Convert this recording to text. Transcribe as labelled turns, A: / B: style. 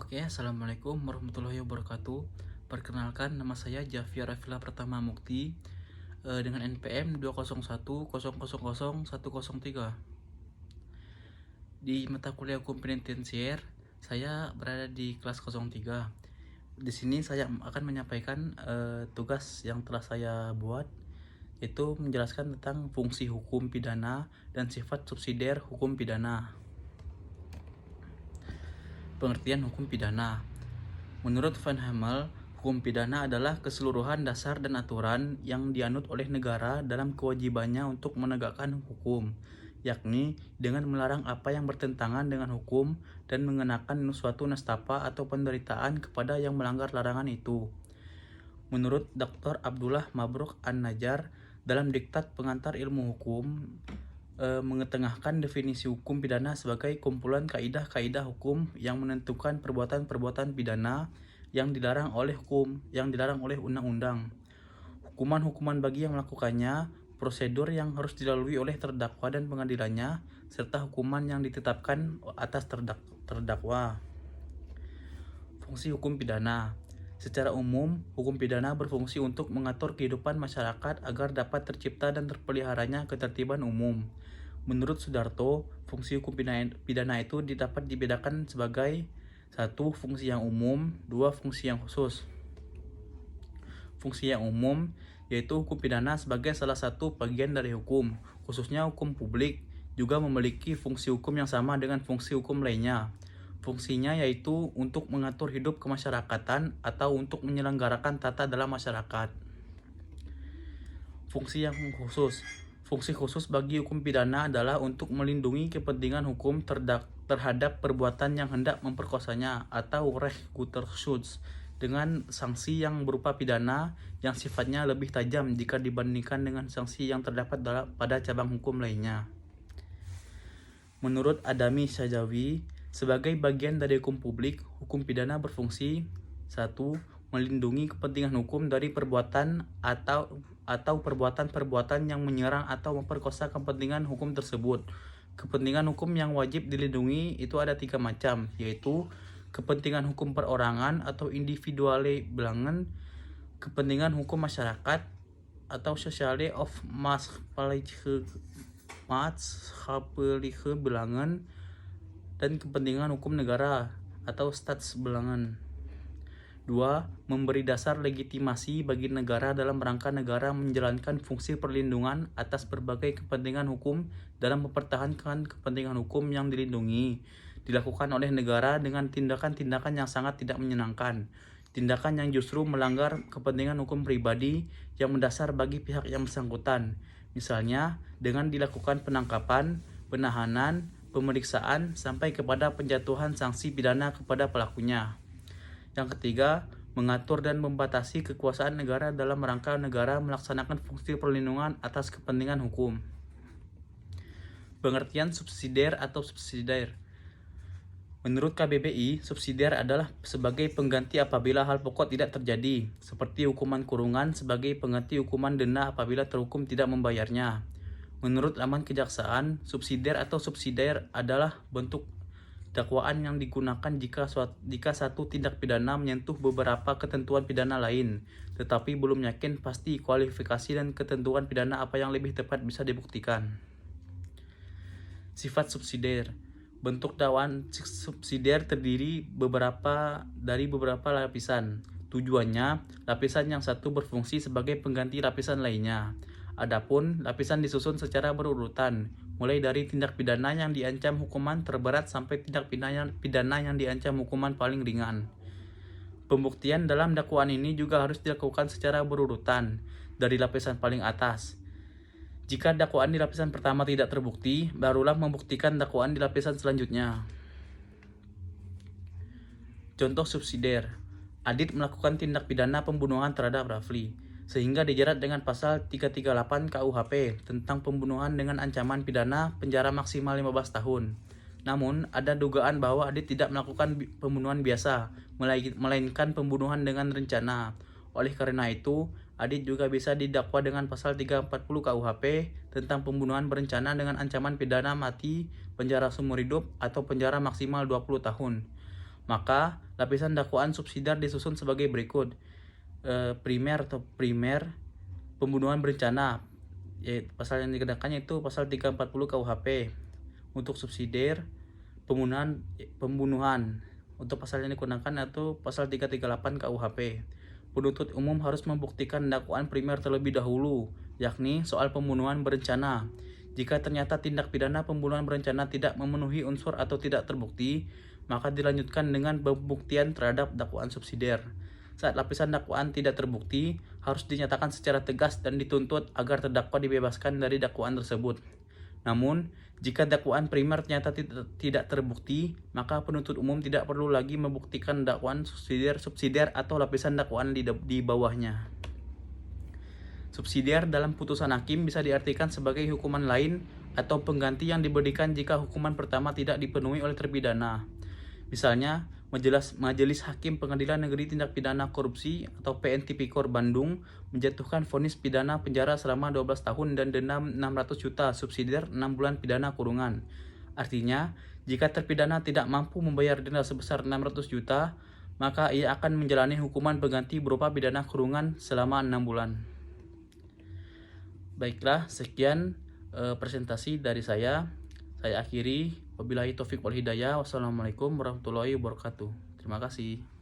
A: Oke, Assalamualaikum warahmatullahi wabarakatuh. Perkenalkan, nama saya Javier Rafila Pratama Mukti dengan NPM 201000103. Di mata kuliah Hukum Penitensier, saya berada di kelas 03. Di sini saya akan menyampaikan tugas yang telah saya buat, yaitu menjelaskan tentang fungsi hukum pidana dan sifat subsidiar hukum pidana. Pengertian hukum pidana. Menurut Van Hemel, hukum pidana adalah keseluruhan dasar dan aturan yang dianut oleh negara dalam kewajibannya untuk menegakkan hukum, yakni dengan melarang apa yang bertentangan dengan hukum dan mengenakan suatu nestapa atau penderitaan kepada yang melanggar larangan itu. Menurut Dr. Abdullah Mabruk An-Najjar, dalam Diktat Pengantar Ilmu Hukum, mengetengahkan definisi hukum pidana sebagai kumpulan kaidah-kaidah hukum yang menentukan perbuatan-perbuatan pidana yang dilarang oleh undang-undang, hukuman-hukuman bagi yang melakukannya, prosedur yang harus dilalui oleh terdakwa dan pengadilannya, serta hukuman yang ditetapkan atas terdakwa. Fungsi hukum pidana. Secara umum, hukum pidana berfungsi untuk mengatur kehidupan masyarakat agar dapat tercipta dan terpeliharanya ketertiban umum. Menurut Sudarto, fungsi hukum pidana itu dapat dibedakan sebagai 1. Fungsi yang umum, 2. Fungsi yang khusus. Fungsi yang umum yaitu hukum pidana sebagai salah satu bagian dari hukum, khususnya hukum publik, juga memiliki fungsi hukum yang sama dengan fungsi hukum lainnya. Fungsinya yaitu untuk mengatur hidup kemasyarakatan atau untuk menyelenggarakan tata dalam masyarakat. Fungsi yang khusus. Fungsi khusus bagi hukum pidana adalah untuk melindungi kepentingan hukum terhadap perbuatan yang hendak memperkosanya atau Rechtsguterschutz dengan sanksi yang berupa pidana yang sifatnya lebih tajam jika dibandingkan dengan sanksi yang terdapat pada cabang hukum lainnya. Menurut Adami Syajawi, sebagai bagian dari hukum publik, hukum pidana berfungsi 1. Melindungi kepentingan hukum dari perbuatan atau perbuatan-perbuatan yang menyerang atau memperkosa kepentingan hukum tersebut. Kepentingan hukum yang wajib dilindungi itu ada 3 macam, yaitu kepentingan hukum perorangan atau individuale belangen, kepentingan hukum masyarakat atau sociale of maatschappelijke belangen, dan kepentingan hukum negara atau staatsbelangen. 2. Memberi dasar legitimasi bagi negara dalam rangka negara menjalankan fungsi perlindungan atas berbagai kepentingan hukum dalam mempertahankan kepentingan hukum yang dilindungi, dilakukan oleh negara dengan tindakan-tindakan yang sangat tidak menyenangkan, tindakan yang justru melanggar kepentingan hukum pribadi yang mendasar bagi pihak yang bersangkutan, misalnya dengan dilakukan penangkapan, penahanan, pemeriksaan, sampai kepada penjatuhan sanksi pidana kepada pelakunya. Yang ketiga, mengatur dan membatasi kekuasaan negara dalam rangka negara melaksanakan fungsi perlindungan atas kepentingan hukum. Pengertian subsidiar atau subsidiar. Menurut KBBI, subsidiar adalah sebagai pengganti apabila hal pokok tidak terjadi, seperti hukuman kurungan sebagai pengganti hukuman denda apabila terhukum tidak membayarnya. Menurut laman kejaksaan, subsidiar atau subsidiar adalah bentuk dakwaan yang digunakan jika satu tindak pidana menyentuh beberapa ketentuan pidana lain, tetapi belum yakin pasti kualifikasi dan ketentuan pidana apa yang lebih tepat bisa dibuktikan. Sifat subsidiar. Bentuk dakwaan subsidiar terdiri dari beberapa lapisan. Tujuannya, lapisan yang satu berfungsi sebagai pengganti lapisan lainnya. Adapun lapisan disusun secara berurutan, mulai dari tindak pidana yang diancam hukuman terberat sampai tindak pidana yang diancam hukuman paling ringan. Pembuktian dalam dakwaan ini juga harus dilakukan secara berurutan, dari lapisan paling atas. Jika dakwaan di lapisan pertama tidak terbukti, barulah membuktikan dakwaan di lapisan selanjutnya. Contoh subsidiar. Adit melakukan tindak pidana pembunuhan terhadap Rafli, sehingga dijerat dengan pasal 338 KUHP tentang pembunuhan dengan ancaman pidana penjara maksimal 15 tahun. Namun, ada dugaan bahwa Adit tidak melakukan pembunuhan biasa, melainkan pembunuhan dengan rencana. Oleh karena itu, Adit juga bisa didakwa dengan pasal 340 KUHP tentang pembunuhan berencana dengan ancaman pidana mati, penjara seumur hidup, atau penjara maksimal 20 tahun. Maka lapisan dakwaan subsidiar disusun sebagai berikut. Primer pembunuhan berencana, pasal yang dikenakannya itu pasal 340 KUHP. Untuk subsidiar pembunuhan, untuk pasal yang digunakan itu pasal 338 KUHP. Penuntut umum harus membuktikan dakwaan primer terlebih dahulu, yakni soal pembunuhan berencana. Jika ternyata tindak pidana pembunuhan berencana tidak memenuhi unsur atau tidak terbukti, maka dilanjutkan dengan pembuktian terhadap dakwaan subsidiar. Saat lapisan dakwaan tidak terbukti, harus dinyatakan secara tegas dan dituntut agar terdakwa dibebaskan dari dakwaan tersebut. Namun, jika dakwaan primer ternyata tidak terbukti, maka penuntut umum tidak perlu lagi membuktikan dakwaan subsidiar atau lapisan dakwaan di bawahnya. Subsidiar dalam putusan hakim bisa diartikan sebagai hukuman lain atau pengganti yang diberikan jika hukuman pertama tidak dipenuhi oleh terpidana. Misalnya, Majelis Hakim Pengadilan Negeri Tindak Pidana Korupsi atau PN Tipikor Bandung menjatuhkan vonis pidana penjara selama 12 tahun dan denda 600 juta subsidiar 6 bulan pidana kurungan. Artinya, jika terpidana tidak mampu membayar denda sebesar 600 juta, maka ia akan menjalani hukuman pengganti berupa pidana kurungan selama 6 bulan. Baiklah, sekian presentasi dari saya. Saya akhiri. Wabillahi taufik wal hidayah. Wassalamualaikum warahmatullahi wabarakatuh. Terima kasih.